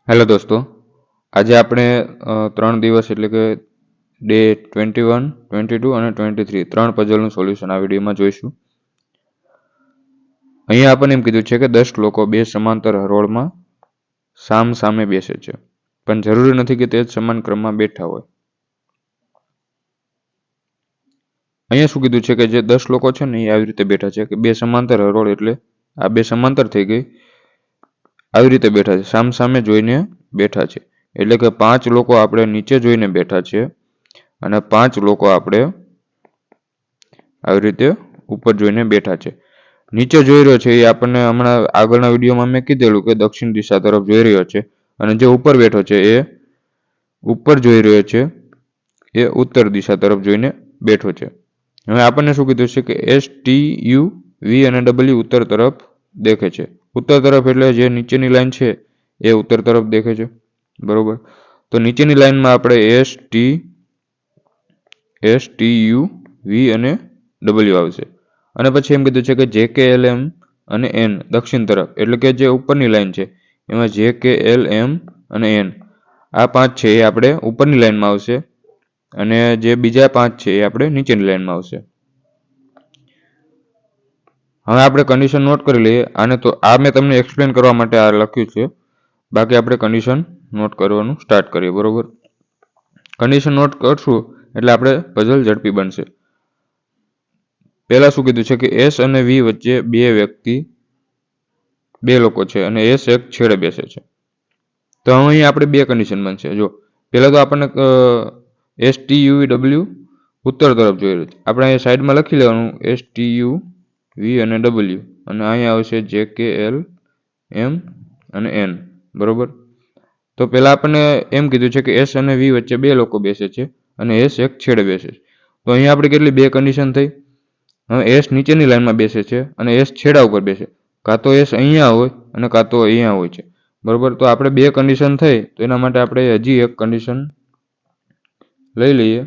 Hello દોસ્તો, આજે આપણે 3 દિવસ એટલે કે ડે 21, 22 અને 23 3 પઝલનું સોલ્યુશન આ વિડીયોમાં જોઈશું. અહીંયા આપણને એમ કીધું છે કે 10 લોકો બે સમાંતર હરોળમાં સામ સામે બેસે છે, પણ જરૂરી નથી કે તે જ સમાન ક્રમમાં બેઠા હોય. અહીંયા શું કીધું છે કે જે 10 લોકો છે ને એ આવી રીતે બેઠા છે કે બે સમાંતર હરોળ, એટલે આ બે સમાંતર થઈ ગઈ, આવી રીતે બેઠા છે, સામ સામે જોઈને બેઠા છે. એટલે કે 5 લોકો આપણે નીચે જોઈને બેઠા છે અને 5 લોકો આપણે આવી રીતે ઉપર જોઈને બેઠા છે. નીચે જોઈ રહ્યો છે એ આપણને હમણાં આગળના વિડીયોમાં મેં કીધેલું કે દક્ષિણ દિશા તરફ જોઈ રહ્યો છે, અને જે ઉપર બેઠો છે એ ઉપર જોઈ રહ્યો છે, એ ઉત્તર દિશા તરફ જોઈને બેઠો છે. હવે આપણને શું કીધું છે કે STU, V અને W ઉત્તર તરફ દેખે છે. ઉત્તર તરફ એટલે જે નીચેની લાઈન છે એ ઉત્તર તરફ દેખે છે, બરોબર. તો નીચેની લાઈનમાં આપણે STU, V અને W આવશે. અને પછી એમ કીધું છે કે JKLM અને N દક્ષિણ તરફ, એટલે કે જે ઉપરની લાઈન છે એમાં JKLM અને N આ 5 છે એ આપણે ઉપરની લાઈનમાં આવશે, અને જે બીજા 5 છે એ આપણે નીચેની લાઈનમાં આવશે. હવે આપણે કન્ડિશન નોટ કરી લઈએ. આને તો આ મેં તમને એક્સપ્લેન કરવા માટે આ લખ્યું છે, બાકી આપણે કન્ડિશન નોટ કરવાનું સ્ટાર્ટ કરીએ, બરોબર. કન્ડિશન નોટ કરશું એટલે આપણે પઝલ ઝડપી બનશે. પહેલા શું કીધું છે કે S અને V વચ્ચે બે લોકો છે અને S એક છેડે બેસે છે. તો અહીં આપણે બે કન્ડિશન બનશે. જો પહેલા તો આપણને STUW ઉત્તર તરફ જોઈ રહ્યું છે, આપણે અહીંયા સાઈડમાં લખી લેવાનું STU, V અને W, અને અહીંયા આવશે JKLM અને N, બરોબર. તો પહેલા આપણને એમ કીધું છે કે S અને V વચ્ચે બે લોકો બેસે છે અને S એક છેડે બેસે છે. તો અહીંયા આપણે કેટલી બે કન્ડિશન થઈ. હવે S નીચેની લાઈનમાં બેસે છે અને S છેડા ઉપર બેસે, કાં તો S અહીંયા હોય અને કાં તો અહીંયા હોય છે, બરોબર. તો આપણે બે કન્ડિશન થઈ, તો એના માટે આપણે હજી એક કન્ડિશન લઈ લઈએ.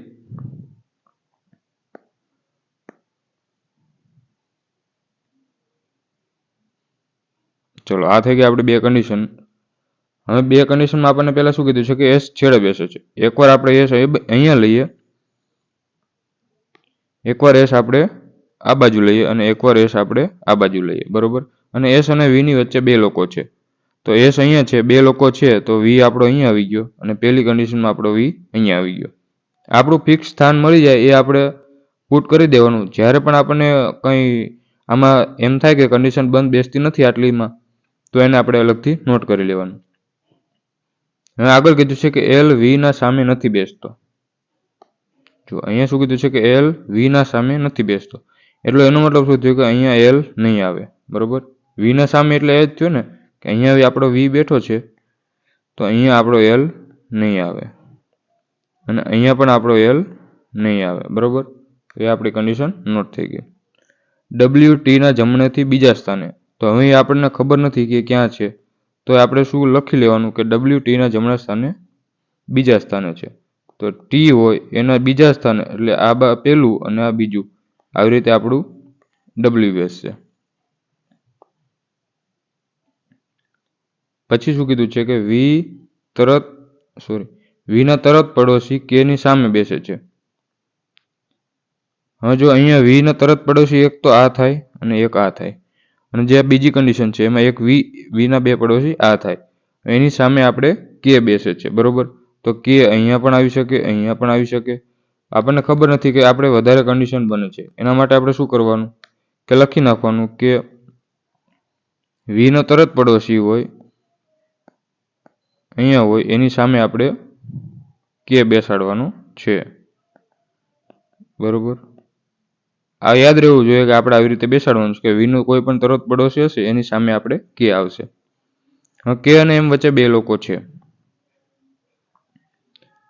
ચલો, આ થઈ ગઈ આપણે બે કન્ડિશન. હવે બે કન્ડિશનમાં આપણને પહેલા શું કીધું છે કે S છેડે બેસે છે. એકવાર આપણે S અહીંયા લઈએ, એકવાર S આપણે આ બાજુ લઈએ અને એકવાર S આપણે આ બાજુ લઈએ, બરોબર. અને S અને V ની વચ્ચે બે લોકો છે. તો S અહીંયા છે, બે લોકો છે, તો V આપણો અહીંયા આવી ગયો અને પહેલી કન્ડિશનમાં આપણો V અહીંયા આવી ગયો. આપણું ફિક્સ સ્થાન મળી જાય એ આપણે પુટ કરી દેવાનું. જ્યારે પણ આપણને કંઈ આમાં એમ થાય કે કન્ડિશન બંધ બેસતી નથી આટલીમાં, તો એને આપણે અલગથી નોટ કરી લેવાનું. હવે આગળ કીધું છે કે L V ના સામે નથી બેસતો. જો અહીંયા શું કીધું છે કે L V ના સામે નથી બેસતો, એટલે એનો મતલબ શું થયો કે અહીંયા L નહીં આવે, બરોબર. V ના સામે એટલે એ જ થયો ને કે અહીંયા આપણો V બેઠો છે, તો અહીંયા આપણો L નહીં આવે અને અહીંયા પણ આપણો L નહીં આવે, બરોબર. એ આપણી કન્ડિશન નોટ થઈ ગઈ. W T ના જમણેથી બીજા સ્થાને, તો હવે આપણને ખબર નથી કે ક્યાં છે, તો આપણે શું લખી લેવાનું કે W T ના જમણા સ્થાને બીજા સ્થાને છે. તો T હોય એના બીજા સ્થાને, એટલે આ પહેલું અને આ બીજું, આવી રીતે આપણું W બેસશે. પછી શું કીધું છે કે V ના તરત પડોશી K ની સામે બેસે છે. હવે જો અહીંયા V ના તરત પડોશી એક તો આ થાય અને એક આ થાય, અને જે બીજી કન્ડિશન છે એમાં એક V ના બે પડોશી આ થાય, એની સામે આપણે K બેસે છે, બરોબર. તો K અહીંયા પણ આવી શકે, અહીંયા પણ આવી શકે. આપણને ખબર નથી કે આપણે વધારે કન્ડિશન બને છે, એના માટે આપણે શું કરવાનું કે લખી નાખવાનું કે V નો તરત પડોશી હોય અહીંયા હોય, એની સામે આપણે K બેસાડવાનું છે, બરોબર. આ યાદ રહેવું જોઈએ કે આપણે આવી રીતે બેસાડવાનું છે કે V નો કોઈ પણ તરત પડોશી હશે એની સામે આપણે K આવશે. હવે K અને M વચ્ચે બે લોકો છે,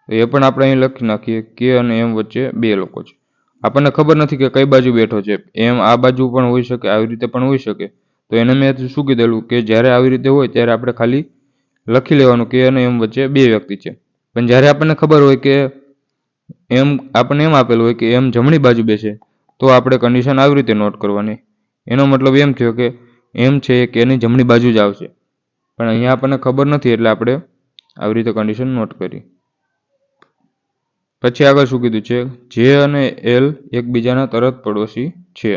એ પણ આપણે અહીં લખી નાખીએ. K અને M વચ્ચે બે લોકો છે. આપણને ખબર નથી કે કઈ બાજુ બેઠો છે, M આ બાજુ પણ હોઈ શકે, આવી રીતે પણ હોઈ શકે. તો એને મેં શું કીધેલું કે જ્યારે આવી રીતે હોય ત્યારે આપણે ખાલી લખી લેવાનું K અને M વચ્ચે બે વ્યક્તિ છે. પણ જ્યારે આપણને ખબર હોય કે આપણને એમ આપેલું હોય કે M જમણી બાજુ બેસે, તો આપણે કન્ડિશન આવી રીતે નોટ કરવાની. એનો મતલબ એમ થયો કે M છે એ K ની જમણી બાજુ જ આવશે, પણ અહીંયા આપણને ખબર નથી એટલે આપણે આવી રીતે કન્ડિશન નોટ કરી. પછી આગળ શું કીધું છે, જે અને એલ એકબીજાના તરત પડોશી છે.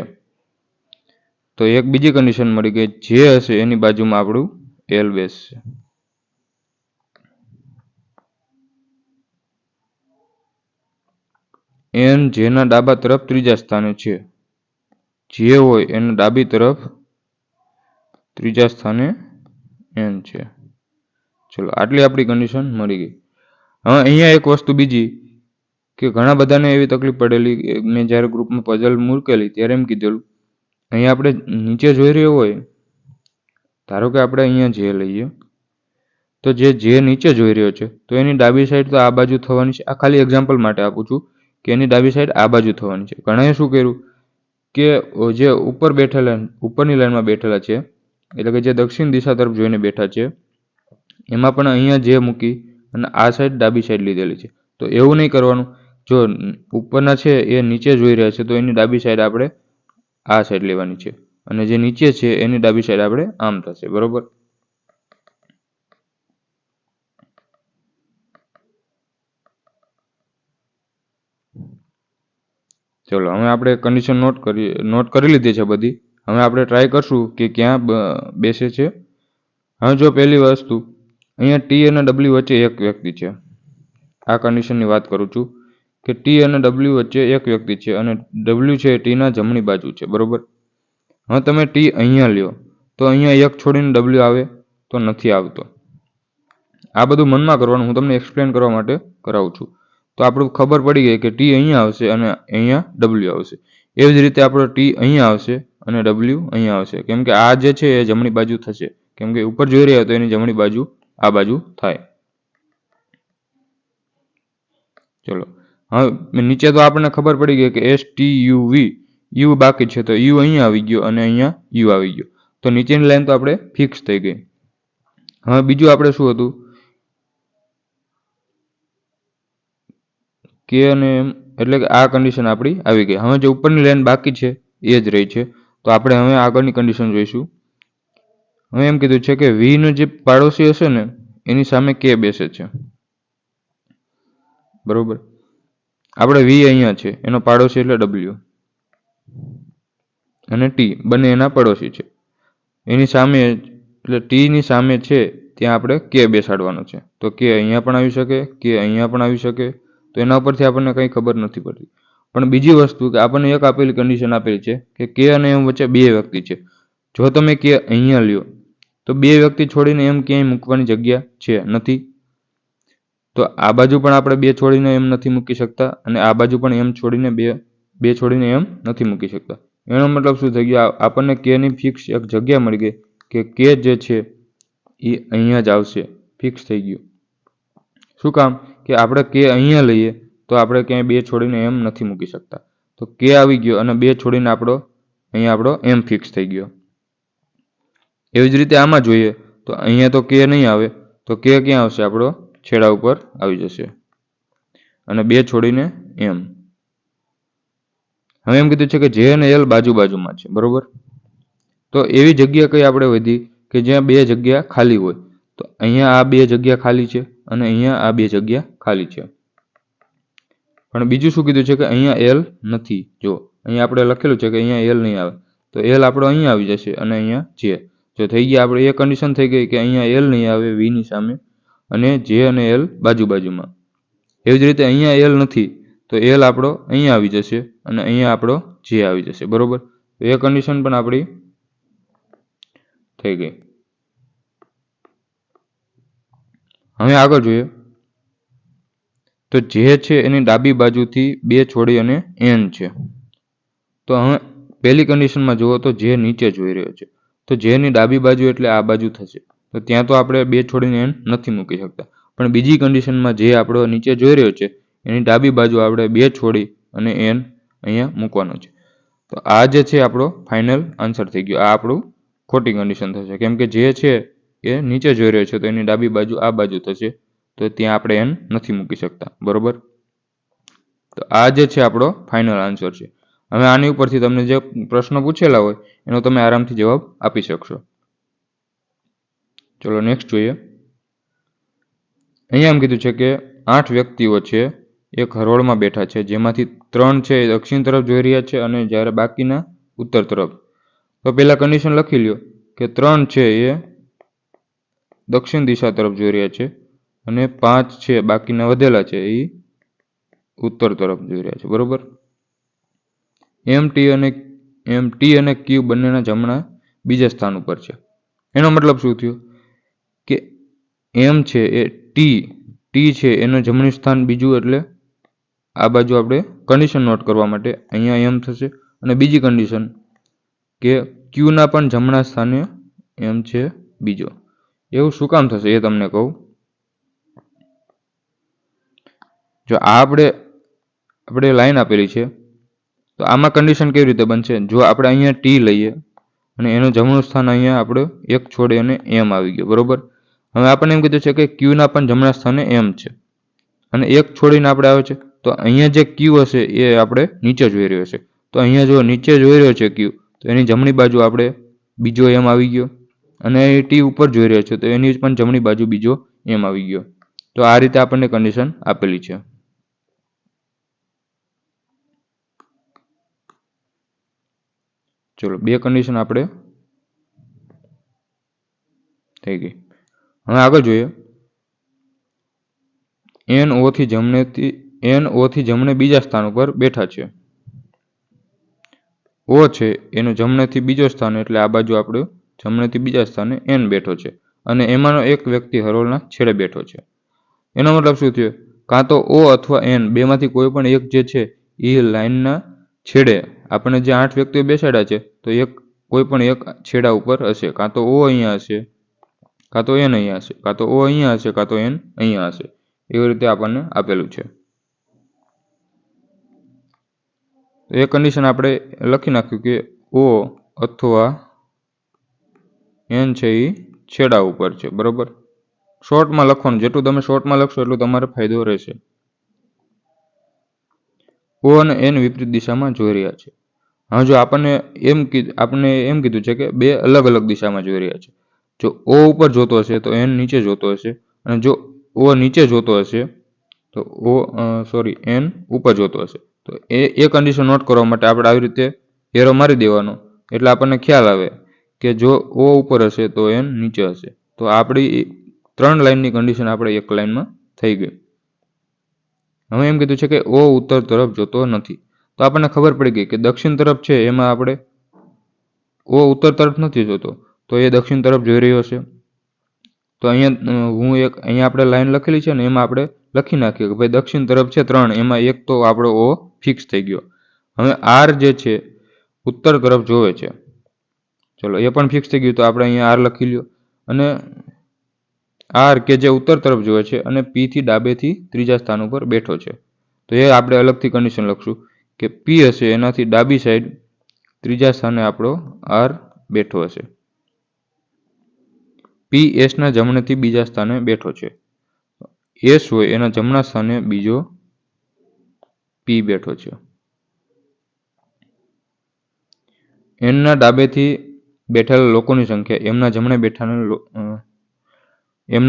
તો એક બીજી કન્ડિશન મળી ગઈ, જે હશે એની બાજુમાં આપણું એલ બેસશે. એન જેના ડાબા તરફ ત્રીજા સ્થાને છે. જે હોય એના ડાબી તરફ ત્રીજા સ્થાને એન છે. ચલો આટલી આપણી કન્ડિશન મળી ગઈ. હવે અહીંયા એક વસ્તુ બીજી કે ઘણા બધાને એવી તકલીફ પડેલી, મેં જ્યારે ગ્રુપમાં પઝલ મૂકેલી ત્યારે એમ કીધેલું, અહીંયા આપણે નીચે જોઈ રહ્યો હોય, ધારો કે આપણે અહીંયા જે લઈએ, તો જે નીચે જોઈ રહ્યો છે તો એની ડાબી સાઈડ તો આ બાજુ થવાની છે. આ ખાલી એક્ઝામ્પલ માટે આપું છું કે એની ડાબી સાઈડ આ બાજુ થવાની છે. ઘણાએ શું કર્યું કે જે ઉપર બેઠેલા, ઉપરની લાઈનમાં બેઠેલા છે, એટલે કે જે દક્ષિણ દિશા તરફ જોઈને બેઠા છે, એમાં પણ અહીંયા જે મૂકી અને આ સાઈડ ડાબી સાઈડ લીધેલી છે. તો એવું નહીં કરવાનું. જો ઉપરના છે એ નીચે જોઈ રહ્યા છે તો એની ડાબી સાઈડ આપણે આ સાઈડ લેવાની છે, અને જે નીચે છે એની ડાબી સાઈડ આપણે આમ થશે. બરોબર. ચલો હવે આપણે કન્ડિશન નોટ કરી લીધી છે બધી. હવે આપણે ટ્રાય કરશું કે ક્યાં બેસે છે. હવે જો પહેલી વસ્તુ, અહીંયા ટી અને ડબલ્યુ વચ્ચે એક વ્યક્તિ છે. આ કન્ડિશનની વાત કરું છું કે ટી અને ડબલ્યુ વચ્ચે એક વ્યક્તિ છે અને ડબલ્યુ છે ટીના જમણી બાજુ છે. બરોબર. હવે તમે ટી અહીંયા લ્યો તો અહીંયા એક છોડીને ડબલ્યુ આવે તો નથી આવતો. આ બધું મનમાં કરવાનું, હું તમને એક્સપ્લેન કરવા માટે કરાવું છું. તો આપણું ખબર પડી ગઈ કે ટી અહીંયા આવશે અને અહીંયા ડબલ્યુ આવશે. એવી જ રીતે આપણો ટી અહીંયા આવશે અને ડબલ્યુ અહીંયા આવશે, કેમ કે આ જે છે એ જમણી બાજુ થશે, કેમ કે ઉપર જોઈ રહ્યા તો એની જમણી બાજુ આ બાજુ થાય. ચલો હવે નીચે તો આપણને ખબર પડી ગઈ કે S T U V, U બાકી છે, તો યુ અહીંયા આવી ગયો અને અહીંયા યુ આવી ગયો. તો નીચેની લાઈન તો આપણે ફિક્સ થઈ ગઈ. હવે બીજું આપણે શું હતું કે અને એમ, એટલે કે આ કન્ડિશન આપણી આવી ગઈ. હવે જે ઉપરની લાઈન બાકી છે એ જ રહી છે. તો આપણે હવે આગળની કન્ડિશન જોઈશું. હવે એમ કીધું છે કે વી નો જે પાડોશી હશે ને એની સામે કે બેસે છે. બરોબર. આપણે વી અહીંયા છે, એનો પાડોશી એટલે ડબલ્યુ, અને ટી બંને એના પડોશી છે. એની સામે એટલે ટીની સામે છે ત્યાં આપણે કે બેસાડવાનો છે. તો કે અહીંયા પણ આવી શકે, કે અહીંયા પણ આવી શકે. તો એના ઉપરથી આપણને કંઈ ખબર નથી પડતી. પણ બીજી વસ્તુ કે આપણને એક આપેલી કન્ડિશન આપેલી છે કે કે અને એમ વચ્ચે બે વ્યક્તિ છે. જો તમે કે અહીંયા લ્યો તો બે વ્યક્તિ છોડીને એમ ક્યાંય મૂકવાની જગ્યા છે નથી. તો આ બાજુ પણ આપણે બે છોડીને એમ નથી મૂકી શકતા, અને આ બાજુ પણ એમ છોડીને બે છોડીને એમ નથી મૂકી શકતા. એનો મતલબ શું થઈ ગયો, આપણને કેની ફિક્સ એક જગ્યા મળી ગઈ કે કે જે છે એ અહીંયા જ આવશે, ફિક્સ થઈ ગયું. શું કામ કે આપણે કે અહીંયા લઈએ તો આપણે ક્યાંય બે છોડીને એમ નથી મૂકી શકતા. તો કે આવી ગયો અને બે છોડીને આપણો એમ ફિક્સ થઈ ગયો. એવી જ રીતે આમાં જોઈએ તો અહીંયા તો કે નહીં આવે, તો કે ક્યાં આવશે, આપણો છેડા ઉપર આવી જશે, અને બે છોડીને એમ. હવે એમ કીધું છે કે જે અને એલ બાજુ બાજુમાં છે. બરોબર. તો એવી જગ્યા કઈ આપણે વધી કે જ્યાં બે જગ્યા ખાલી હોય. તો અહીંયા આ બે જગ્યા ખાલી છે અને અહીંયા આ બે જગ્યા ખાલી છે. પણ બીજું શું કીધું છે કે અહીંયા એલ નથી. જો અહીંયા આપણે લખેલું છે કે અહીંયા એલ નહીં આવે, તો એલ આપણો અહીંયા આવી જશે અને અહીંયા જે. જો થઈ ગયા આપણે એ કન્ડિશન થઈ ગઈ કે અહીંયા એલ નહીં આવે વીની સામે, અને જે અને એલ બાજુ બાજુમાં. એવી જ રીતે અહીંયા એલ નથી તો એલ આપણો અહીંયા આવી જશે અને અહીંયા આપણો જે આવી જશે. બરોબર. તો એ કન્ડિશન પણ આપણી થઈ ગઈ. હવે આગળ જોઈએ તો જે છે એની ડાબી બાજુથી બે છોડી અને એન છે. તો હવે પહેલી કન્ડિશનમાં જુઓ તો જે નીચે જોઈ રહ્યો છે, તો જેની ડાબી બાજુ એટલે આ બાજુ થશે. તો ત્યાં તો આપણે બે છોડીને એન નથી મૂકી શકતા. પણ બીજી કન્ડિશનમાં જે આપણો નીચે જોઈ રહ્યો છે એની ડાબી બાજુ આપણે બે છોડી અને એન અહીંયા મૂકવાનો છે. તો આ જે છે આપણો ફાઇનલ આન્સર થઈ ગયો. આ આપણું ખોટી કન્ડિશન થશે, કેમ કે જે છે એ નીચે જોઈ રહ્યો છે તો એની ડાબી બાજુ આ બાજુ થશે, તો ત્યાં આપણે એન નથી મૂકી શકતા. બરોબર. તો આ જે છે આપણો ફાઇનલ આન્સર છે. હવે આની ઉપરથી તમને જે પ્રશ્નો પૂછેલા હોય એનો તમે આરામથી જવાબ આપી શકશો. ચલો નેક્સ્ટ જોઈએ. અહીંયા એમ કીધું છે કે 8 વ્યક્તિઓ છે એક હરોળમાં બેઠા છે, જેમાંથી 3 છે એ દક્ષિણ તરફ જોઈ રહ્યા છે અને જ્યારે બાકીના ઉત્તર તરફ. તો પહેલા કન્ડિશન લખી લ્યો કે 3 છે એ દક્ષિણ દિશા તરફ જોઈ રહ્યા છે અને 5 છે બાકીના વધેલા છે એ ઉત્તર તરફ જોઈ રહ્યા છે, બરોબર. એમ ટી અને ક્યુ બંનેના જમણા બીજા સ્થાન ઉપર છે. એનો મતલબ શું થયો કે એમ છે એ ટી છે એનું જમણી સ્થાન બીજું, એટલે આ બાજુ આપણે કન્ડિશન નોટ કરવા માટે અહીંયા એમ થશે. અને બીજી કન્ડિશન કે ક્યુના પણ જમણા સ્થાને એમ છે બીજો. એવું શું કામ થશે એ તમને કહું. જો આ આપણે લાઈન આપેલી છે તો આમાં કન્ડિશન કેવી રીતે બનશે? જો આપણે અહીંયા ટી લઈએ અને એનું જમણું સ્થાન અહીંયા આપણે એક છોડે અને એમ આવી ગયો, બરોબર. હવે આપણને એમ કીધું છે કે ક્યુના પણ જમણા સ્થાને એમ છે અને એક છોડીને આપણે આવે છે, તો અહીંયા જે ક્યુ હશે એ આપણે નીચે જોઈ રહ્યો છે. તો અહીંયા જો નીચે જોઈ રહ્યો છે ક્યુ, તો એની જમણી બાજુ આપણે બીજો એમ આવી ગયો અને એ ટી ઉપર જોઈ રહ્યો છે તો એની પણ જમણી બાજુ બીજો એમ આવી ગયો. તો આ રીતે આપણને કન્ડિશન આપેલી છે. ચલો, 2 કન્ડિશન આપણે થઈ ગઈ. હવે આગળ જોઈએ. NO થી જમણે બીજા સ્થાન ઉપર બેઠા છે. O છે એનું જમણેથી બીજો સ્થાન, એટલે આ બાજુ આપણે જમણેથી બીજા સ્થાને N બેઠો છે અને એમાંનો એક વ્યક્તિ હરોળના છેડે બેઠો છે. એનો મતલબ શું થયો? કાં તો O અથવા N બેમાંથી કોઈ પણ એક જે છે એ લાઈનના છેડે આપણને જે 8 વ્યક્તિઓ બેસાડ્યા છે તો કોઈ પણ એક છેડા ઉપર હશે. કાં તો O અહીંયા હશે, કાં તો N અહીંયા હશે, કાં તો O અહીંયા હશે, કાં તો N અહીંયા હશે. એવી રીતે આપણને આપેલું છે. એ કન્ડિશન આપણે લખી નાખ્યું કે O અથવા N છે એ છેડા ઉપર છે, બરોબર. શોર્ટમાં લખવાનું, જેટલું તમે શોર્ટમાં લખશો એટલું તમારે ફાયદો રહેશે. O અને N વિપરીત દિશામાં જોઈ રહ્યા છે. હવે જો આપણને એમ કીધું છે કે 2 અલગ અલગ દિશામાં જોઈ રહ્યા છે. જો O ઉપર જોતો હશે તો N નીચે જોતો હશે, અને જો O નીચે જોતો હશે તો N ઉપર જોતો હશે. તો એ કન્ડિશન નોટ કરવા માટે આપણે આવી રીતે એરો મારી દેવાનો, એટલે આપણને ખ્યાલ આવે કે જો O ઉપર હશે તો N નીચે હશે. તો આપણી 3 લાઈનની કન્ડિશન આપણે એક લાઈનમાં થઈ ગઈ. હવે એમ કીધું છે કે O ઉત્તર તરફ જોતો નથી. તો આપણને ખબર પડી ગઈ કે દક્ષિણ તરફ છે એમાં આપણે O ઉત્તર તરફ નથી જોતો, તો એ દક્ષિણ તરફ જોઈ રહ્યો છે. તો અહીંયા આપણે લાઈન લખેલી છે ને એમાં આપણે લખી નાખીએ કે ભાઈ દક્ષિણ તરફ છે 3, એમાં એક તો આપણો O ફિક્સ થઈ ગયો. હવે R જે છે ઉત્તર તરફ જોવે છે. ચલો, એ પણ ફિક્સ થઈ ગયું, તો આપણે અહીંયા R લખી લ્યો. અને R કે જે ઉત્તર તરફ જોવે છે અને P થી ડાબેથી ત્રીજા સ્થાન ઉપર બેઠો છે. તો એ આપણે અલગથી કન્ડિશન લખશું કે P હશે એનાથી ડાબી સાઈડ ત્રીજા સ્થાને આપણો R બેઠો હશે. P S ના જમણેથી બીજા સ્થાને બેઠો છે. S હોય એના જમણા સ્થાને બીજો P બેઠો છે. N ના ડાબેથી બેઠેલા લોકોની સંખ્યા એમના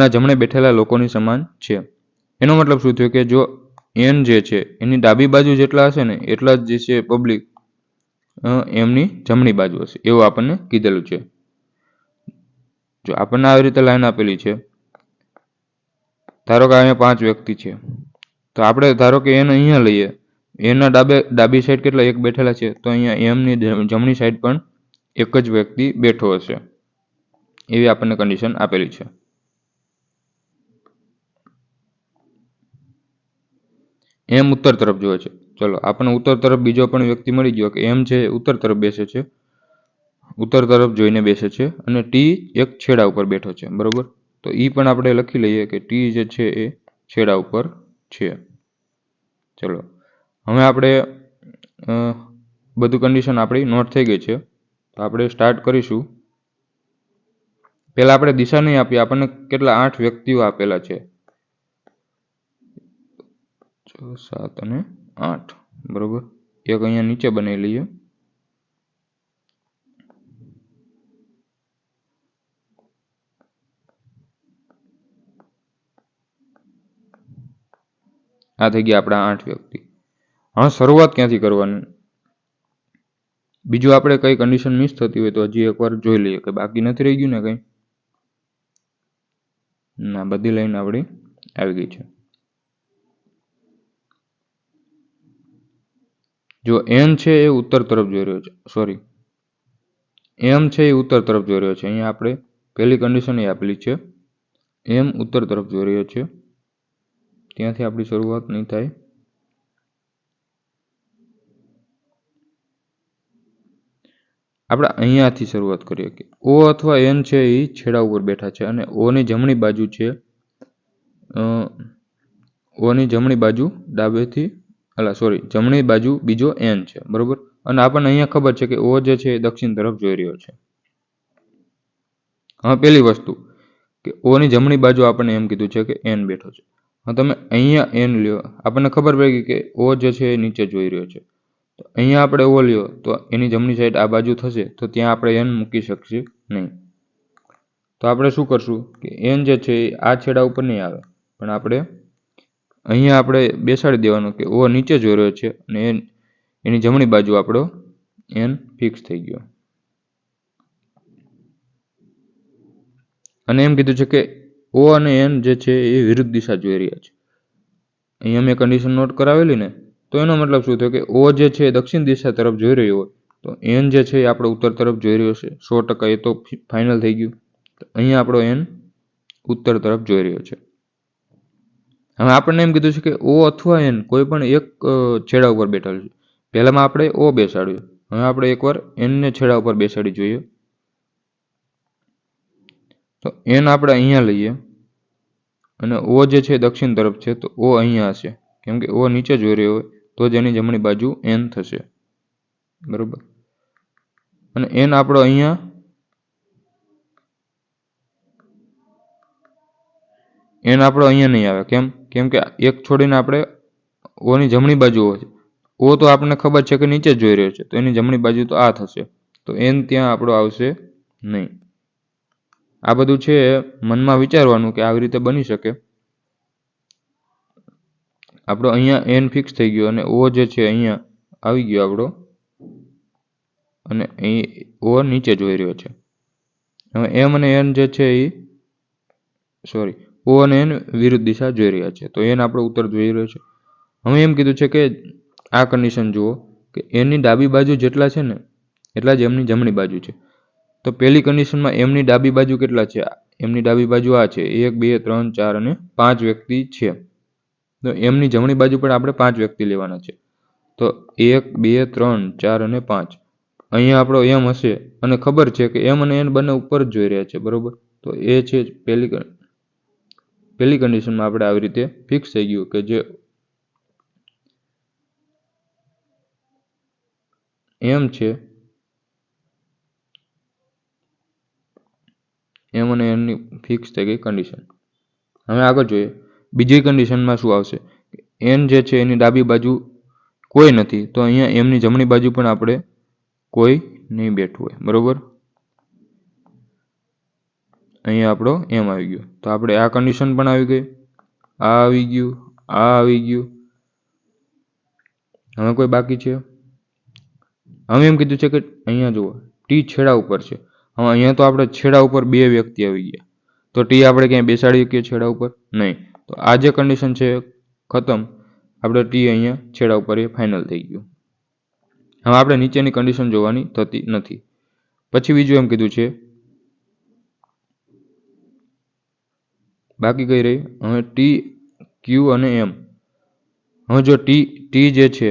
જમણે બેઠેલા લોકોની સમાન છે. એનો મતલબ શું થયો કે જો N જે છે એની ડાબી બાજુ જેટલા હશે ને એટલા જ જે છે પબ્લિક એમની જમણી બાજુ હશે, એવું આપણને કીધેલું છે. જો આપણને આવી રીતે લાઈન આપેલી છે, ધારો કે અહીંયા 5 વ્યક્તિ છે, તો આપણે ધારો કે N અહીંયા લઈએ, એના ડાબી સાઈડ કેટલા એક બેઠેલા છે, તો અહીંયા એમની જમણી સાઈડ પણ એક જ વ્યક્તિ બેઠો હશે, એવી આપણને કન્ડિશન આપેલી છે. એમ ઉત્તર તરફ જોવે છે. ચલો, આપણને ઉત્તર તરફ બીજો પણ વ્યક્તિ મળી ગયો કે એમ છે ઉત્તર તરફ બેસે છે, ઉત્તર તરફ જોઈને બેસે છે અને ટી એક છેડા ઉપર બેઠો છે, બરોબર. તો એ પણ આપણે લખી લઈએ કે ટી જે છે એ છેડા ઉપર છે. ચલો, હવે આપણે બધું કન્ડિશન આપણી નોટ થઈ ગઈ છે, તો આપણે સ્ટાર્ટ કરીશું. પહેલા આપણે દિશા નહીં આપી, આપણને કેટલા 8 વ્યક્તિઓ આપેલા છે, 6, 7 અને 8, બરોબર. એક અહીંયા નીચે બનાવી લઈએ. આ થઈ ગયા આપણા 8 વ્યક્તિ. હવે શરૂઆત ક્યાંથી કરવાની? બીજું આપણે કઈ કન્ડિશન મિસ થતી હોય તો હજી એકવાર જોઈ લઈએ કે બાકી નથી રહી ગયું ને કંઈ. ના, બધી લાઈન આપણી આવી ગઈ છે. જો n છે એ ઉત્તર તરફ જોઈ રહ્યો છે, સોરી m છે એ ઉત્તર તરફ જોઈ રહ્યો છે. અહીંયા આપણે પહેલી કન્ડિશન એ આપેલી છે, m ઉત્તર તરફ જોઈ રહ્યો છે. ત્યાંથી આપણી શરૂઆત નહીં થાય. આપણે અહીંયાથી શરૂઆત કરીએ કે O અથવા N છે એ છેડા ઉપર બેઠા છે અને O ની જમણી બાજુ છે, O ની જમણી બાજુ ડાબેથી જમણી બાજુ બીજો N છે, બરોબર. અને આપણને અહીંયા ખબર છે કે O જે છે એ દક્ષિણ તરફ જોઈ રહ્યો છે. હવે પહેલી વસ્તુ કે O ની જમણી બાજુ આપણને એમ કીધું છે કે N બેઠો છે. હવે તમે અહીંયા N લ્યો, આપણને ખબર પડી કે O જે છે એ નીચે જોઈ રહ્યો છે. તો અહીંયા આપણે O લ્યો તો એની જમણી સાઈડ આ બાજુ થશે, તો ત્યાં આપણે N મૂકી શકીએ નહીં. તો આપણે શું કરશું કે N જે છે એ આ છેડા ઉપર નહીં આવે, પણ આપણે અહીંયા આપણે બેસાડી દેવાનું કે O નીચે જોઈ રહ્યો છે અને એની જમણી બાજુ આપણો N ફિક્સ થઈ ગયો. અને એમ કીધું છે કે O અને N જે છે એ વિરુદ્ધ દિશા જોઈ રહ્યા છે. અહીંયા મેં કન્ડિશન નોટ કરાવેલી ને, તો એનો મતલબ શું થયો કે O જે છે એ દક્ષિણ દિશા તરફ જોઈ રહ્યો હોય તો N જે છે એ આપણો ઉત્તર તરફ જોઈ રહ્યો છે. 100% એ તો ફાઇનલ થઈ ગયું. અહીંયા આપણો N ઉત્તર તરફ જોઈ રહ્યો છે. હવે આપણને એમ કીધું છે કે O અથવા N કોઈ પણ એક છેડા ઉપર બેઠેલું છે. પહેલામાં આપણે O બેસાડ્યું, હવે આપણે એકવાર N ને છેડા ઉપર બેસાડી જોઈએ. તો N આપણે અહીંયા લઈએ અને O જે છે દક્ષિણ તરફ છે, તો O અહીંયા હશે, કેમ કે O નીચે જોઈ રહ્યો હોય તો જ એની જમણી બાજુ N થશે, બરોબર. અને N આપણો અહીંયા નહીં આવે, કેમ કે એક છોડીને આપણે O ની જમણી બાજુ હોય. O તો આપણને ખબર છે કે નીચે જોઈ રહ્યો છે, તો એની જમણી બાજુ તો આ થશે, તો N ત્યાં આપણો આવશે નહીં. આ બધું છે મનમાં વિચારવાનું કે આવી રીતે બની શકે. આપણો અહીંયા N ફિક્સ થઈ ગયો અને O જે છે અહીંયા આવી ગયો આપણો, અને અહીં O નીચે જોઈ રહ્યો છે. હવે M અને N જે છે એ O અને N વિરુદ્ધ દિશા જોઈ રહ્યા છે, તો N આપણો ઉત્તર જોઈ રહ્યો છે. હવે એમ કીધું છે કે આ કન્ડિશન જુઓ કે N ની ડાબી બાજુ જેટલા છે ને એટલા જ એમની જમણી બાજુ છે. તો પહેલી કન્ડિશનમાં એમની ડાબી બાજુ કેટલા છે? એમની ડાબી બાજુ આ છે 1, 2, 3, 4 અને 5 વ્યક્તિ છે. તો એમની જમણી બાજુ પણ આપણે 5 વ્યક્તિ લેવાના છે. તો 1, 2, 3, 4 અને 5. અહીંયા આપણો M હશે અને ખબર છે કે M અને N બંને ઉપર જ જોઈ રહ્યા છે, બરોબર. તો એ છે પહેલી કન્ડિશનમાં આપણે આવી રીતે ફિક્સ થઈ ગયું કે જે M છે, M અને N ની ફિક્સ થઈ ગઈ કન્ડિશન. હવે આગળ જોઈએ બીજી કન્ડિશનમાં શું આવશે. N જે છે એની ડાબી બાજુ કોઈ નથી, તો અહીંયા M ની જમણી બાજુ પણ આપણે કોઈ નહીં બેઠું હોય, બરોબર. અહીંયા આપણો M આવી ગયો, તો આપણે આ કન્ડિશન પણ આવી ગઈ, આ આવી ગયું, આ આવી ગયું. હવે કોઈ બાકી છે? હવે એમ કીધું છે કે અહીંયા જુઓ T છેડા ઉપર છે. હવે અહીંયા તો આપણે છેડા ઉપર 2 વ્યક્તિ આવી ગયા, તો T આપણે ક્યાંય બેસાડી શકીએ છેડા ઉપર? નહીં. તો આ જે કન્ડિશન છે ખતમ, આપણે T અહીંયા છેડા ઉપર એ ફાઇનલ થઈ ગયું. હવે આપણે નીચેની કન્ડિશન જોવાની થતી નથી. પછી બીજું એમ કીધું છે, બાકી કઈ રહી હવે T, Q અને M. હવે જો T જે છે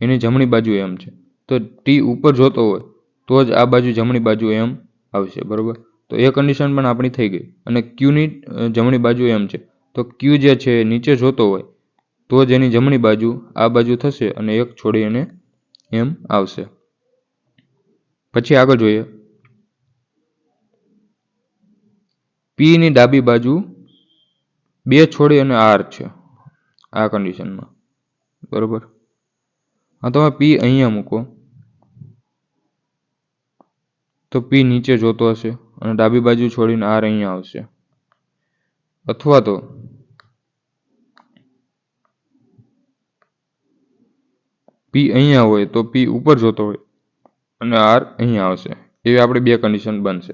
એની જમણી બાજુ M છે, તો T ઉપર જોતો હોય તો જ આ બાજુ જમણી બાજુ M આવશે, બરોબર. તો એ કન્ડિશન પણ આપણી થઈ ગઈ. અને Q ની જમણી બાજુ M છે, તો Q જે છે નીચે જોતો હોય તો જ એની જમણી બાજુ આ બાજુ થશે અને એક છોડી એને M આવશે. પછી આગળ જોઈએ P ની ડાબી બાજુ 2 છોડી અને R છે આ કન્ડિશનમાં, બરોબર. હા, તમે P અહીંયા મૂકો તો P નીચે જોતો હશે અને ડાબી બાજુ છોડીને R અહીંયા આવશે. અથવા તો પી અહીંયા હોય તો પી ઉપર જોતો હોય અને આર અહીંયા આવશે, એવી આપણી બે કન્ડિશન બનશે.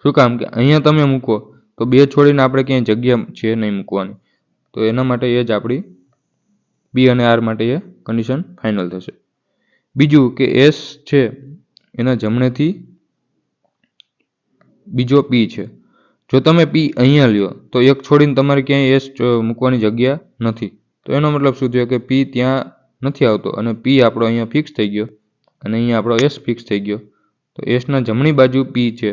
શું કામ કે અહીંયા તમે મૂકો તો બે છોડીને આપણે ક્યાંય જગ્યા છે નહીં મૂકવાની, તો એના માટે એ જ આપણી બી અને આર માટે એ કન્ડિશન ફાઇનલ થશે. બીજું કે એસ છે એના જમણેથી બીજો પી છે. જો તમે પી અહીંયા લ્યો તો એક છોડીને તમારે ક્યાંય એસ મૂકવાની જગ્યા નથી, તો એનો મતલબ શું થયો કે પી ત્યાં નથી આવતો અને પી આપણો અહીંયા ફિક્સ થઈ ગયો અને અહીંયા આપણો એસ ફિક્સ થઈ ગયો. તો એસના જમણી બાજુ પી છે,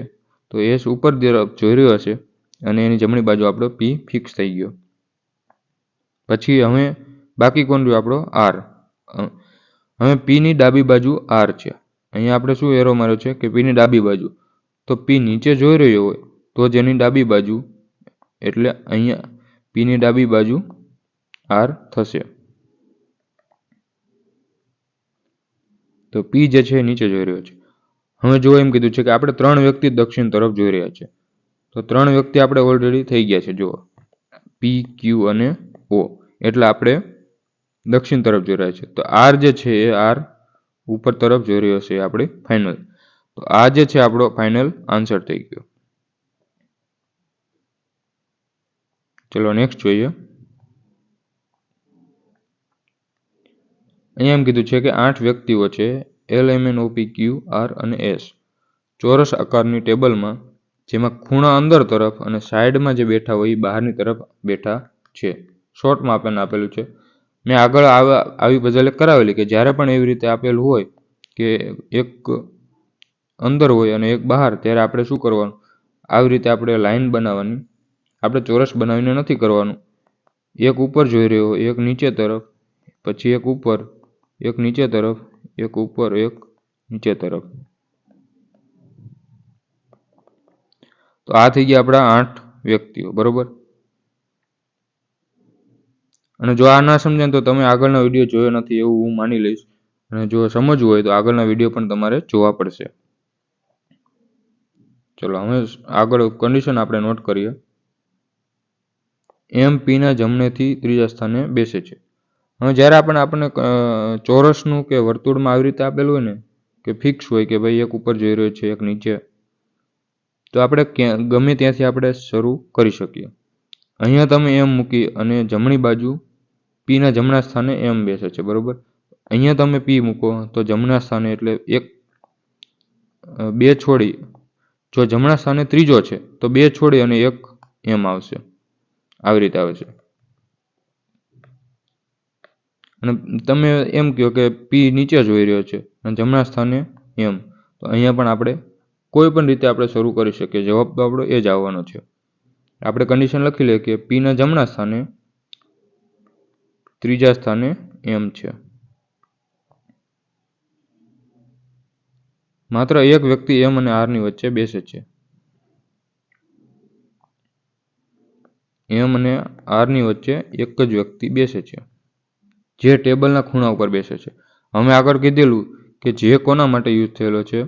તો એસ ઉપર તરફ જોઈ રહ્યો હશે અને એની જમણી બાજુ આપણો પી ફિક્સ થઈ ગયો. પછી હવે બાકી કોણ રહ્યો આપણો આર. હવે પીની ડાબી બાજુ આર છે. અહીંયા આપણે શું એરો માર્યો છે કે પીની ડાબી બાજુ, તો પી નીચે જોઈ રહ્યો હોય તો જ એની ડાબી બાજુ, એટલે અહીંયા પીની ડાબી બાજુ આર થશે. તો પી જે છે એ નીચે જોઈ રહ્યો છે. હવે જો એમ કીધું છે કે આપણે 3 વ્યક્તિ દક્ષિણ તરફ જોઈ રહ્યા છે, તો 3 વ્યક્તિ આપણે ઓલરેડી થઈ ગયા છે. જુઓ પી, ક્યુ અને ઓ, એટલે આપણે દક્ષિણ તરફ જોઈ રહ્યા છે. તો આર જે છે એ આર ઉપર તરફ જોઈ રહ્યો છે, આપણે ફાઇનલ. તો આ જે છે આપણો ફાઇનલ આન્સર થઈ ગયો. ચલો નેક્સ્ટ જોઈએ. અહીંયા એમ કીધું છે કે 8 વ્યક્તિઓ છે, એલ, એમ, એન, ઓ, પી, ક્યુ, આર અને એસ ચોરસ આકારની ટેબલમાં, જેમાં ખૂણા અંદર તરફ અને સાઈડમાં જે બેઠા હોય એ બહારની તરફ બેઠા છે. શોર્ટમાં આપણને આપેલું છે. મેં આગળ આવી પઝલ કરાવેલી કે જ્યારે પણ એવી રીતે આપેલું હોય કે એક અંદર હોય અને એક બહાર, ત્યારે આપણે શું કરવાનું, આવી રીતે આપણે લાઈન બનાવવાની. આપણે ચોરસ બનાવીને નથી કરવાનું. એક ઉપર જોઈ રહ્યો, એક નીચે તરફ, પછી એક ઉપર, એક નીચે તરફ, એક ઉપર, એક નીચે તરફ. તો આ થઈ ગયા આપણા 8 વ્યક્તિઓ, બરોબર. અને જો આ ના સમજાય તો તમે આગળના વિડીયો જોયો નથી એવું હું માની લઈશ, અને જો સમજવું હોય તો આગળના વિડીયો પણ તમારે જોવા પડશે. ચલો હવે આગળ કન્ડિશન આપણે નોટ કરીએ. એમ પીના જમણેથી ત્રીજા સ્થાને બેસે છે. હવે જ્યારે આપણને ચોરસનું કે વર્તુળમાં આવી રીતે આપેલું હોય ને કે ફિક્સ હોય કે ભાઈ એક ઉપર જોઈ રહ્યો છે, એક નીચે, તો આપણે ગમે ત્યાંથી આપણે શરૂ કરી શકીએ. અહીંયા તમે એમ મૂકી અને જમણી બાજુ પીના જમણા સ્થાને એમ બેસે છે, બરોબર. અહીંયા તમે પી મૂકો તો જમણા સ્થાને, એટલે એક 2 છોડી, જો જમણા સ્થાને ત્રીજો છે તો 2 છોડી અને એક એમ આવશે, આવી રીતે આવે છે. અને તમે એમ કહો કે પી નીચે જોઈ રહ્યો છે અને જમણા સ્થાને એમ, તો અહીંયા પણ આપણે કોઈ પણ રીતે આપણે શરૂ કરી શકીએ. જવાબ તો આપણો એ જ આવવાનો છે. આપણે કન્ડિશન લખી લઈએ કે પીના જમણા સ્થાને ત્રીજા સ્થાને એમ છે. માત્ર એક વ્યક્તિ એમ અને આરની વચ્ચે બેસે છે. એમ અને આરની વચ્ચે એક જ વ્યક્તિ બેસે છે, જે ટેબલના ખૂણા ઉપર બેસે છે. અમે આગળ કીધેલું કે જે કોના માટે યુઝ થયેલો છે,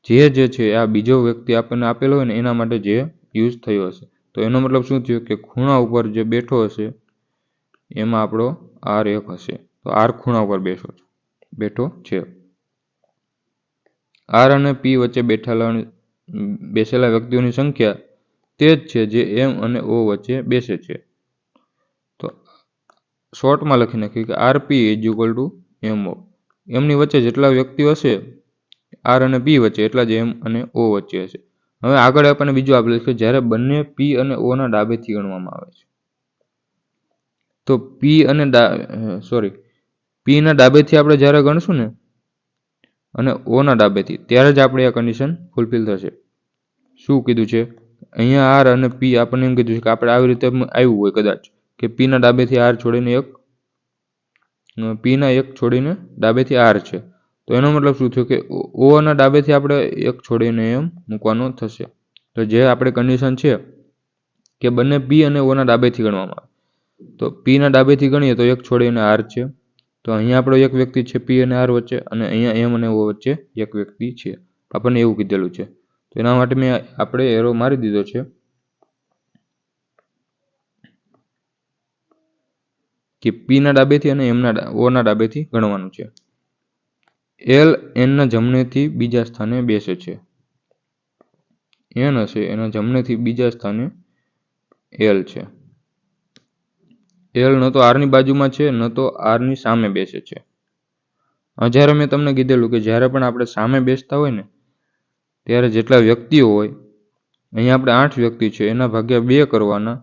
જે છે આ બીજો વ્યક્તિ આપણને આપેલો હોય ને એના માટે જે યુઝ થયો હશે. તો એનો મતલબ શું થયો કે ખૂણા ઉપર જે બેઠો હશે એમાં આપણો આર 1 હશે. તો આર ખૂણા ઉપર બેઠો છે. આર અને પી વચ્ચે બેસેલા વ્યક્તિઓની સંખ્યા તે જ છે જે એમ અને ઓ વચ્ચે બેસે છે. તો શોર્ટમાં લખી નાખીએ કે R P is equal to M O. એમની વચ્ચે જેટલા વ્યક્તિઓ હશે આર અને પી વચ્ચે, એટલા જ એમ અને ઓ વચ્ચે હશે. હવે આગળ આપણને બીજું આપેલું છે કે જ્યારે બંને પી અને ઓના ડાબેથી ગણવામાં આવે છે, તો પીના ડાબેથી આપણે જ્યારે ગણશું ને અને ઓના ડાબેથી, ત્યારે જ આપણે આ કન્ડિશન ફૂલફિલ થશે. શું કીધું છે અહીંયા, આર અને પી આપણને એમ કીધું છે કે આપણે આવી રીતે આવ્યું હોય કદાચ કે પીના ડાબેથી આર છોડીને પીના એક છોડીને ડાબેથી આર છે, તો એનો મતલબ શું થયો કે ઓના ડાબેથી આપણે એક છોડીને એમ મૂકવાનો થશે. તો જે આપણે કન્ડિશન છે કે બંને પી અને ઓના ડાબેથી ગણવામાં આવે, તો પીના ડાબેથી ગણીએ તો એક છોડીને આર છે. તો અહીંયા આપણો એક વ્યક્તિ છે પી અને આર વચ્ચે, અને અહીંયા એમ અને ઓ વચ્ચે એક વ્યક્તિ છે, આપણને એવું કીધેલું છે. તો એના માટે આપણે એરો મારી દીધો છે. કે પીના ડાબેથી અને ઓના ડાબેથી ગણવાનું છે. એલ એનના જમણેથી બીજા સ્થાને બેસે છે. એન હશે એના જમણેથી બીજા સ્થાને એલ છે. એલ ન તો આરની બાજુમાં છે ન તો આરની સામે બેસે છે. જ્યારે મેં તમને કીધેલું કે જ્યારે પણ આપણે સામે બેસતા હોય ને ત્યારે જેટલા વ્યક્તિઓ હોય, અહીંયા આપણે 8 વ્યક્તિ છે એના ભાગ્યા 2 કરવાના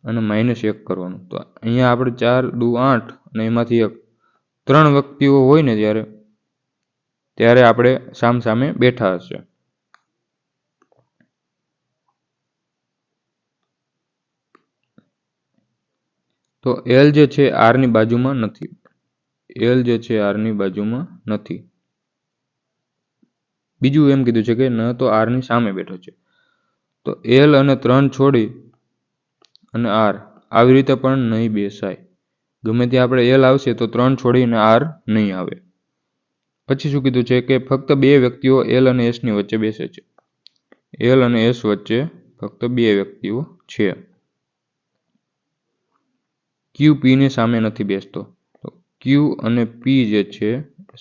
અને -1 કરવાનું. તો અહીંયા આપણે 4 દુ 8 અને એમાંથી 1 3 વ્યક્તિઓ હોય ને ત્યારે આપણે સામે બેઠા હશે. તો એલ જે છે આરની બાજુમાં નથી. એલ જે છે આરની બાજુમાં નથી. બીજું એમ કીધું છે કે ન તો આરની સામે બેઠો છે. તો એલ અને 3 છોડી અને આર આવી રીતે પણ નહીં બેસાય. ગમે ત્યાં આપણે એલ આવશે તો 3 છોડીને આર નહીં આવે. પછી શું કીધું છે કે ફક્ત 2 વ્યક્તિઓ એલ અને એસની વચ્ચે બેસે છે. એલ અને એસ વચ્ચે ફક્ત 2 વ્યક્તિઓ છે. ક્યુ પીની સામે નથી બેસતો. તો ક્યુ અને પી જે છે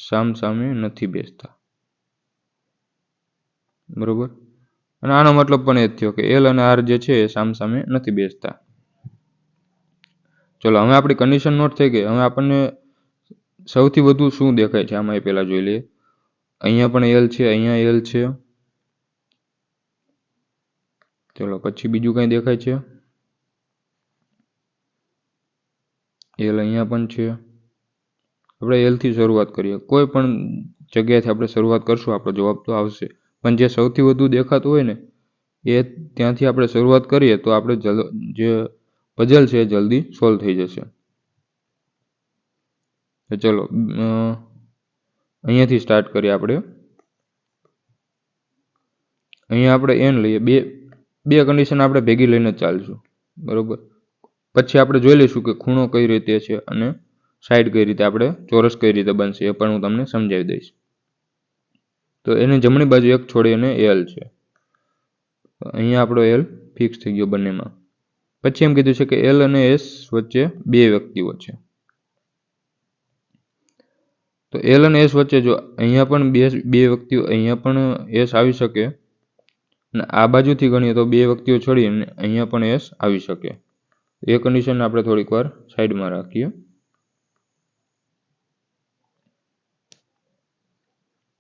સામે નથી બેસતા. બરોબર. અને આનો મતલબ પણ એ જ થયો કે એલ અને આર જે છે એ સામે નથી બેસતા. ચલો હવે આપણી કન્ડિશન નોટ થઈ ગઈ. હવે આપણને સૌથી વધુ શું દેખાય છે આમાં એ પહેલા જોઈ લઈએ. અહીંયા પણ એલ છે, અહીંયા એલ છે. ચલો પછી બીજું કંઈ દેખાય છે? એલ અહીંયા પણ છે. આપણે એલથી શરૂઆત કરીએ. કોઈ પણ જગ્યાએથી આપણે શરૂઆત કરશું આપણો જવાબ તો આવશે. પણ જે સૌથી વધુ દેખાતું હોય ને એ ત્યાંથી આપણે શરૂઆત કરીએ તો આપણે જે પઝલ છે એ જલ્દી સોલ્વ થઈ જશે. તો ચલો અહીંયાથી સ્ટાર્ટ કરીએ આપણે. અહીંયા આપણે એન લઈએ. બે કન્ડિશન આપણે ભેગી લઈને જ ચાલશું. બરોબર. પછી આપણે જોઈ લઈશું કે ખૂણો કઈ રીતે છે અને સાઈડ કઈ રીતે, આપણે ચોરસ કઈ રીતે બનશે એ પણ હું તમને સમજાવી દઈશ. તો એની જમણી બાજુ 1 છોડી અને એલ છે. અહીંયા આપણો એલ ફિક્સ થઈ ગયો બંનેમાં. પછી એમ કીધું છે કે એલ અને એસ વચ્ચે 2 વ્યક્તિઓ છે. તો એલ અને એસ વચ્ચે જો અહીંયા પણ 2 વ્યક્તિઓ, અહીંયા પણ એસ આવી શકે અને આ બાજુથી ગણીએ તો 2 વ્યક્તિઓ છોડી અને અહીંયા પણ એસ આવી શકે. એ કન્ડિશન આપણે થોડીક વાર સાઈડમાં રાખીએ.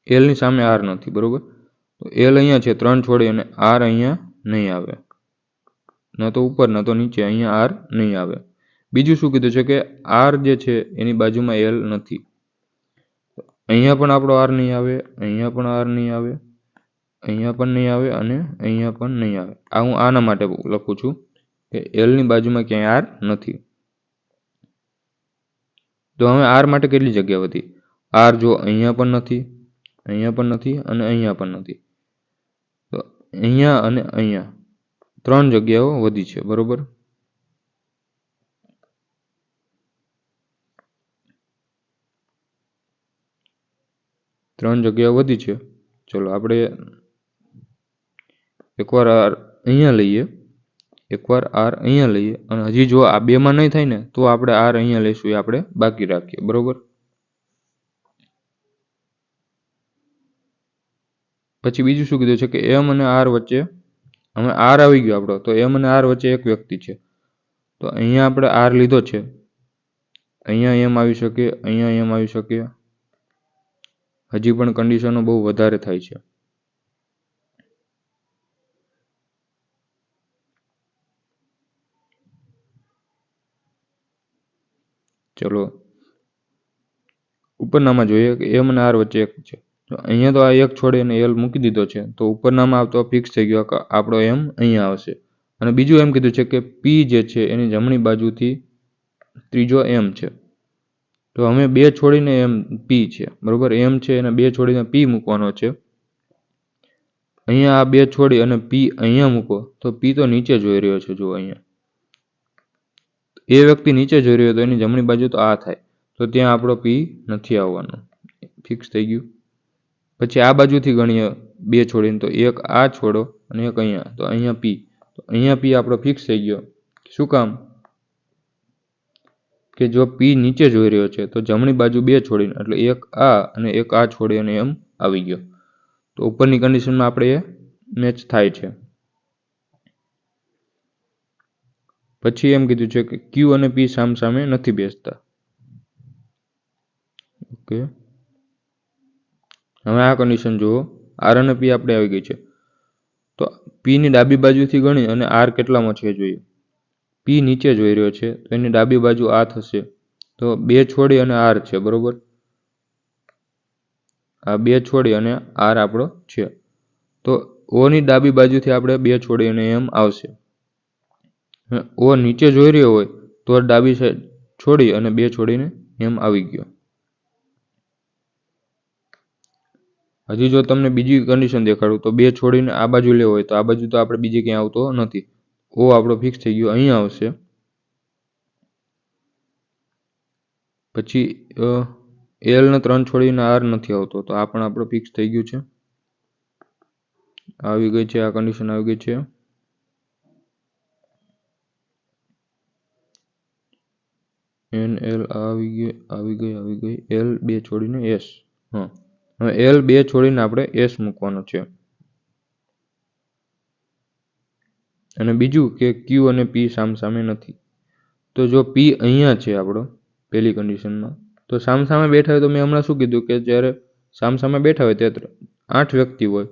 એલની સામે આર નથી. બરોબર. તો એલ અહીંયા છે 3 છોડી અને આર અહીંયા નહીં આવે. ન તો ઉપર ન તો નીચે, અહીંયા આર નહીં આવે. બીજું શું કીધું છે કે આર જે છે એની બાજુમાં એલ નથી. અહીંયા પણ આપણો આર નહીં આવે, અહીંયા પણ આર નહીં આવે, અહીંયા પણ નહીં આવે અને અહીંયા પણ નહીં આવે. આ હું આના માટે લખું છું કે એલની બાજુમાં ક્યાંય આર નથી. તો હવે આર માટે કેટલી જગ્યા વધી? આર જો અહીંયા પણ નથી, અહીંયા પણ નથી અને અહીંયા પણ નથી. તો અહીંયા અને અહીંયા 3 જગ્યાઓ વધી છે. બરોબર. ત્રણ જગ્યાઓ વધી છે. ચલો આપણે એકવાર આર અહીંયા લઈએ, એકવાર આર અહીંયા લઈએ અને હજી જો આ 2માં નહીં થાય ને તો આપણે આર અહીંયા લઈશું, એ આપણે બાકી રાખીએ. બરોબર. પછી બીજું શું કીધું છે કે એમ અને આર વચ્ચે, હવે આર આવી ગયો આપણો, તો એમ અને આર વચ્ચે 1 વ્યક્તિ છે. તો અહીંયા આપણે આર લીધો છે, અહીંયા એમ આવી શકે, અહીંયા એમ આવી શકે. હજી પણ કન્ડિશનો બહુ વધારે થાય છે. ચલો ઉપરનામાં જોઈએ કે એમ અને આર વચ્ચે 1 છે. તો અહીંયા તો આ 1 છોડી અને એલ મૂકી દીધો છે. તો ઉપરનામાં આવતો ફિક્સ થઈ ગયો કે આપણો એમ અહીંયા આવશે. અને બીજું એમ કીધું છે કે પી જે છે એની જમણી બાજુથી ત્રીજો એમ છે. તો અમે 2 છોડીને એમ પી છે. બરોબર. એમ છે એને 2 છોડીને પી મૂકવાનો છે. અહીંયા આ 2 છોડી અને પી અહીંયા મૂકો તો પી તો નીચે જોઈ રહ્યો છે. જો અહીંયા એ વ્યક્તિ નીચે જોઈ રહ્યો તો એની જમણી બાજુ તો આ થાય. તો ત્યાં આપણો પી નથી આવવાનો. ફિક્સ થઈ ગયું. પછી આ બાજુથી ગણીએ 2 છોડીને તો 1 આ છોડો અને 1 અહીંયા. તો અહીંયા પી, તો અહીંયા પી આપણો ફિક્સ થઈ ગયો. શું કામ? કે જો પી નીચે જોઈ રહ્યો છે તો જમણી બાજુ 2 છોડીને, એટલે એક આ અને એક આ છોડી અને એમ આવી ગયો. તો ઉપરની કન્ડિશનમાં આપણે એ મેચ થાય છે. પછી એમ કીધું છે કે ક્યુ અને પી સામસામે નથી બેસતા. ઓકે, હવે આ કન્ડિશન જુઓ. આર અને પી આપણે આવી ગઈ છે. તો પી ની ડાબી બાજુથી ગણી અને આર કેટલામાં છે જોઈએ. પી નીચે જોઈ રહ્યો છે તો એની ડાબી બાજુ આ થશે. તો 2 છોડી અને આર છે, બરોબર. આ 2 છોડી અને આર આપણો છે. તો ઓ ની ડાબી બાજુથી આપણે 2 છોડી અને એમ આવશે. ઓ નીચે જોઈ રહ્યો હોય તો ડાબી સાઈડ છોડી અને 2 છોડીને એમ આવી ગયો. હજી જો તમને બીજી કન્ડિશન દેખાડું તો 2 છોડીને આ બાજુ લેવો હોય તો આ બાજુ તો આપણે બીજે ક્યાંય આવતો નથી. ઓ આપણો ફિક્સ થઈ ગયો, અહીંયા આવશે. પછી એલ ને 3 છોડીને આર નથી આવતો, તો આ પણ આપણો ફિક્સ થઈ ગયું છે. આવી ગઈ છે, આ કન્ડિશન આવી ગઈ છે. એન એલ આવી ગઈ. એલ 2 છોડીને એસ. હા, હવે એલ 2 છોડીને આપણે એસ મૂકવાનો છે. અને બીજું કે ક્યુ અને પી સામસામે નથી. તો જો પી અહીંયા છે આપણો પહેલી કન્ડિશનમાં, તો સામસામે બેઠા હોય તો મેં હમણાં શું કીધું કે જ્યારે સામસામે બેઠા હોય ત્યારે 8 વ્યક્તિ હોય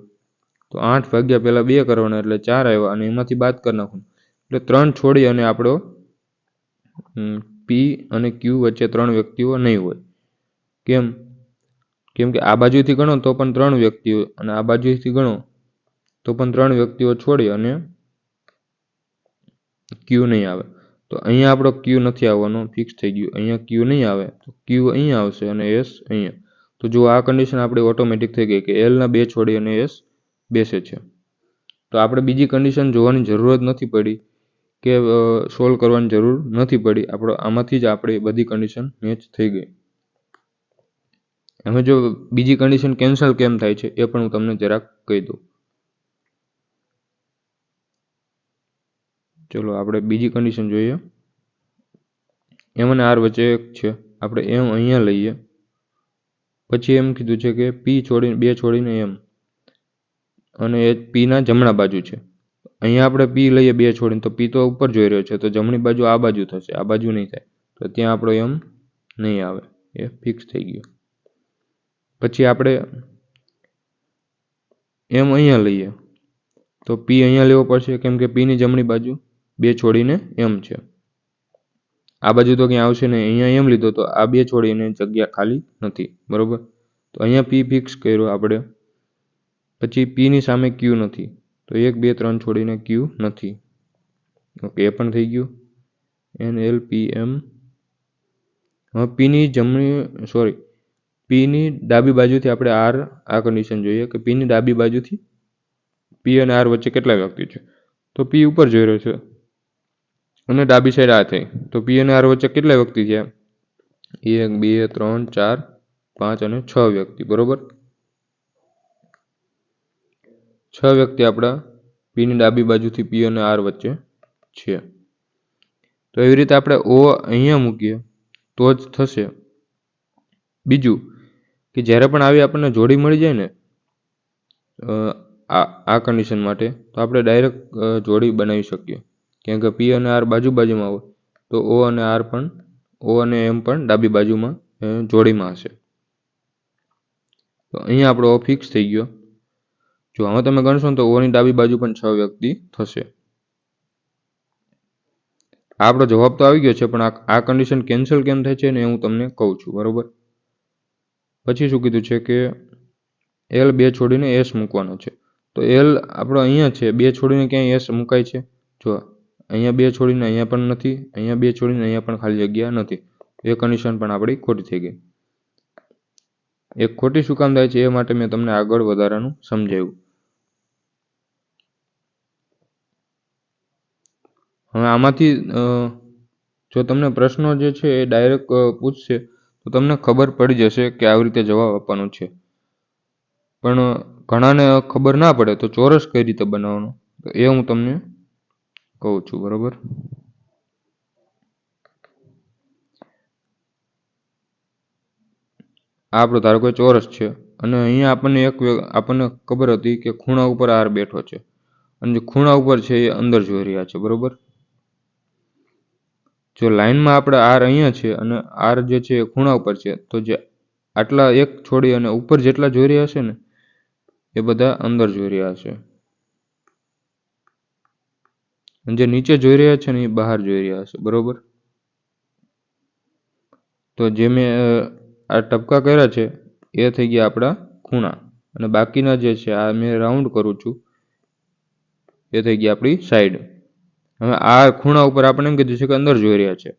તો 8 ભાગ્યા પહેલા 2 કરવાના એટલે 4 આવ્યા અને એમાંથી બાદ કરી નાખવાનું. એટલે 3 છોડી અને આપણો પી અને ક્યુ વચ્ચે 3 વ્યક્તિઓ નહીં હોય. કેમ કે આ બાજુથી ગણો તો પણ 3 વ્યક્તિઓ અને આ બાજુથી ગણો તો પણ 3 વ્યક્તિઓ છોડી અને ક્યુ નહીં આવે. તો અહીંયા આપણો ક્યુ નથી આવવાનો, ફિક્સ થઈ ગયું. અહીંયા ક્યુ નહીં આવે તો ક્યુ અહીંયા આવશે અને એસ અહીંયા. તો જો આ કન્ડિશન આપણી ઓટોમેટિક થઈ ગઈ કે એલના 2 છોડી અને એસ બેસે છે. તો આપણે બીજી કન્ડિશન જોવાની જરૂરત નથી પડી કે સોલ્વ કરવાની જરૂર નથી પડી. આમાંથી જ આપણી બધી કન્ડિશન મેચ થઈ ગઈ. હવે જો બીજી કન્ડિશન કેન્સલ કેમ થાય છે એ પણ હું તમને જરાક કહી દઉં. ચલો આપણે બીજી કન્ડિશન જોઈએ. એમ અને આર વચ્ચે એક છે, આપણે એમ અહીંયા લઈએ. પછી એમ કીધું છે કે પી છોડીને 2 છોડીને એમ, અને એ પી ના જમણા બાજુ છે. અહીંયા આપણે પી લઈએ 2 છોડીને તો પી તો ઉપર જોઈ રહ્યો છે તો જમણી બાજુ આ બાજુ થશે, આ બાજુ નહીં થાય. તો ત્યાં આપણો એમ નહીં આવે, એ ફિક્સ થઈ ગયું. પછી આપણે એમ અહીંયા લઈએ તો પી અહીંયા લેવો પડશે કેમ કે પી ની જમણી બાજુ 2 છોડીને એમ છે. આ બાજુ તો ક્યાં આવશે નહીં. અહીંયા એમ લીધો તો આ 2 છોડીને જગ્યા ખાલી નથી, બરોબર. તો અહીંયા પી ફિક્સ કર્યો આપણે. પછી પી ની સામે ક્યુ નથી તો 1 2 3 છોડીને ક્યુ નથી. ઓકે, એ પણ થઈ ગયું. એન એલ પી એમ. હવે પી ની ડાબી બાજુથી આપણે આર, આ કન્ડિશન જોઈએ કે પી ની ડાબી બાજુથી પી અને આર વચ્ચે કેટલા વ્યક્તિ છે. તો પી ઉપર જોઈ રહ્યો છે અને ડાબી સાઈડ આ થઈ તો પી અને આર વચ્ચે કેટલા વ્યક્તિ થયા? 1 2 3 4 5 અને 6 વ્યક્તિ, બરોબર. 6 વ્યક્તિ આપણા પી ની ડાબી બાજુથી પી અને આર વચ્ચે છે. તો એવી રીતે આપણે ઓ અહીંયા મૂકીએ તો જ થશે. બીજું કે જ્યારે પણ આવી આપણને જોડી મળી જાય ને આ કન્ડિશન માટે, તો આપણે ડાયરેક્ટ જોડી બનાવી શકીએ. કેમ કે પી અને આર બાજુમાં હોય તો ઓ અને એમ પણ ડાબી બાજુમાં જોડીમાં હશે. તો અહીંયા આપણો ઓ ફિક્સ થઈ ગયો. જો હવે તમે ગણશો ને તો ઓ ની ડાબી બાજુ પણ 6 વ્યક્તિ થશે. આપણો જવાબ તો આવી ગયો છે, પણ આ કન્ડિશન કેન્સલ કેમ થાય છે ને એ હું તમને કહું છું, બરોબર. પછી શું કીધું છે કે એલ 2 છોડીને એસ મૂકવાનો છે. તો એલ આપણો અહીંયા છે, 2 છોડીને ક્યાંય એસ મુકાય છે? જો અહીંયા 2 છોડીને અહીંયા પણ નથી, અહીંયા 2 છોડીને અહીંયા પણ ખાલી જગ્યા નથી. એ કન્ડિશન પણ આપણી ખોટી થઈ ગઈ. એક ખોટી શું કામ થાય છે એ માટે મેં તમને આગળ વધારાનું સમજાવ્યું. હવે આમાંથી જો તમને પ્રશ્નો જે છે એ ડાયરેક્ટ પૂછશે તો તમને ખબર પડી જશે કે આવી રીતે જવાબ આપવાનો છે. પણ ઘણાને ખબર ના પડે તો ચોરસ કઈ રીતે બનાવવાનો એ હું તમને કહું છું, બરોબર. આ આપણો ધારો કે ચોરસ છે અને અહીંયા આપણને ખબર હતી કે ખૂણા ઉપર આર બેઠો છે અને જે ખૂણા ઉપર છે એ અંદર જોઈ રહ્યા છે, બરોબર. જો લાઈનમાં આપણે આર અહીંયા છે અને આર જે છે એ ખૂણા ઉપર છે, તો જે આટલા એક છોડી અને ઉપર જેટલા જોઈ રહ્યા છે ને એ બધા અંદર જોઈ રહ્યા છે અને જે નીચે જોઈ રહ્યા છે ને એ બહાર જોઈ રહ્યા છે, બરોબર. તો જે મેં આ ટપકા કર્યા છે એ થઈ ગયા આપણા ખૂણા અને બાકીના જે છે આ મેં રાઉન્ડ કરું છું એ થઈ ગયા આપણી સાઈડ. હવે આ ખૂણા ઉપર આપણે એમ કીધું છે કે અંદર જોઈ રહ્યા છે,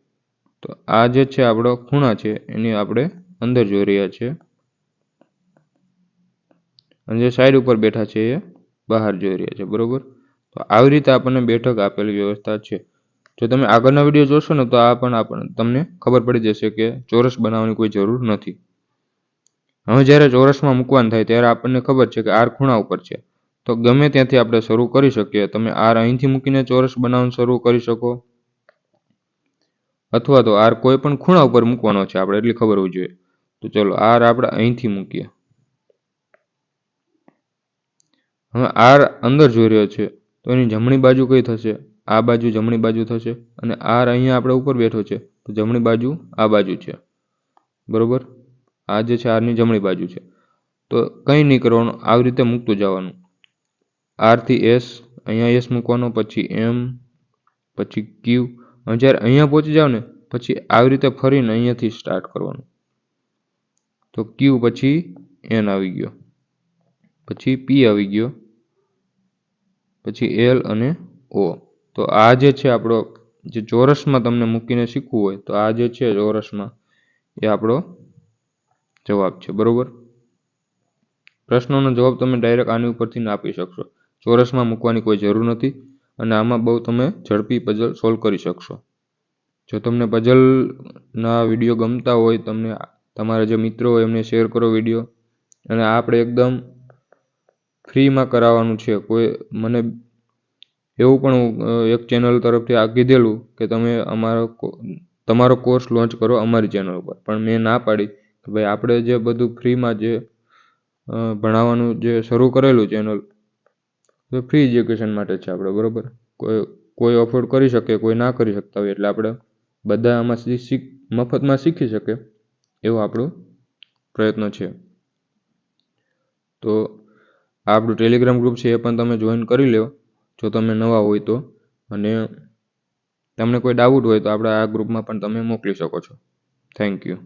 તો આ જે છે આપણો ખૂણા છે એની આપણે અંદર જોઈ રહ્યા છે અને જે સાઈડ ઉપર બેઠા છે એ બહાર જોઈ રહ્યા છે, બરોબર. તો આવી રીતે આપણને બેઠક આપેલી વ્યવસ્થા છે. જો તમે આગળના વિડીયો જોશો ને તો આ પણ તમને ખબર પડી જશે કે ચોરસ બનાવવાની કોઈ જરૂર નથી. હવે જ્યારે ચોરસમાં મૂકવાનું થાય ત્યારે આપણને ખબર છે કે આર ખૂણા ઉપર છે, તો ગમે ત્યાંથી આપણે શરૂ કરી શકીએ. તમે આર અહીંથી મૂકીને ચોરસ બનાવવાનું શરૂ કરી શકો અથવા તો આર કોઈ પણ ખૂણા ઉપર મૂકવાનો છે આપણે, એટલી ખબર હોવી જોઈએ. તો ચલો આર આપણે અહીંથી મૂકીએ. હવે આર અંદર જોઈ રહ્યો છે તો એની જમણી બાજુ કઈ થશે? આ બાજુ જમણી બાજુ થશે અને આર અહીંયા આપણે ઉપર બેઠો છે તો જમણી બાજુ આ બાજુ છે, બરોબર. આ જે છે આરની જમણી બાજુ છે. તો કંઈ નહીં કરવાનું, આવી રીતે મૂકતું જવાનું. આરથી એસ, અહીંયા એસ મૂકવાનો, પછી એમ, પછી ક્યુ. અને જ્યારે અહીંયા પહોંચી જાવ ને પછી આવી રીતે ફરીને અહીંયાથી સ્ટાર્ટ કરવાનું. તો ક્યુ પછી એન આવી ગયો, પછી પી આવી ગયો, પછી એલ અને ઓ. તો આ જે છે આપણો જે ચોરસમાં તમને મૂકીને શીખવું હોય તો આ જે છે ચોરસમાં એ આપણો જવાબ છે, બરોબર. પ્રશ્નોનો જવાબ તમે ડાયરેક્ટ આની ઉપરથી ના આપી શકશો. ચોરસમાં મૂકવાની કોઈ જરૂર નથી અને આમાં બહુ તમે ઝડપી પઝલ સોલ્વ કરી શકશો. જો તમને પઝલના વિડીયો ગમતા હોય, તમારા જે મિત્રો હોય એમને શેર કરો વિડીયો. અને આ આપણે એકદમ ફ્રીમાં કરાવવાનું છે. કોઈ મને એવું પણ એક ચેનલ તરફથી આ કીધેલું કે તમે તમારો કોર્સ લોન્ચ કરો અમારી ચેનલ ઉપર, પણ મેં ના પાડી કે ભાઈ આપણે જે બધું ફ્રીમાં જે ભણાવવાનું જે શરૂ કરેલું ચેનલ તો ફ્રી એજ્યુકેશન માટે છે આપણે, બરોબર. કોઈ અફોર્ડ કરી શકે, કોઈ ના કરી શકતા હોય, એટલે આપણે બધા આમાં મફતમાં શીખી શકે એવો આપણો પ્રયત્ન છે. તો આ આપણું ટેલિગ્રામ ગ્રુપ છે એ પણ તમે જોઈન કરી લો જો તમે નવા હોય તો, અને તમને કોઈ ડાઉટ હોય તો આપણે આ ગ્રુપમાં પણ તમે મોકલી શકો છો. Thank you.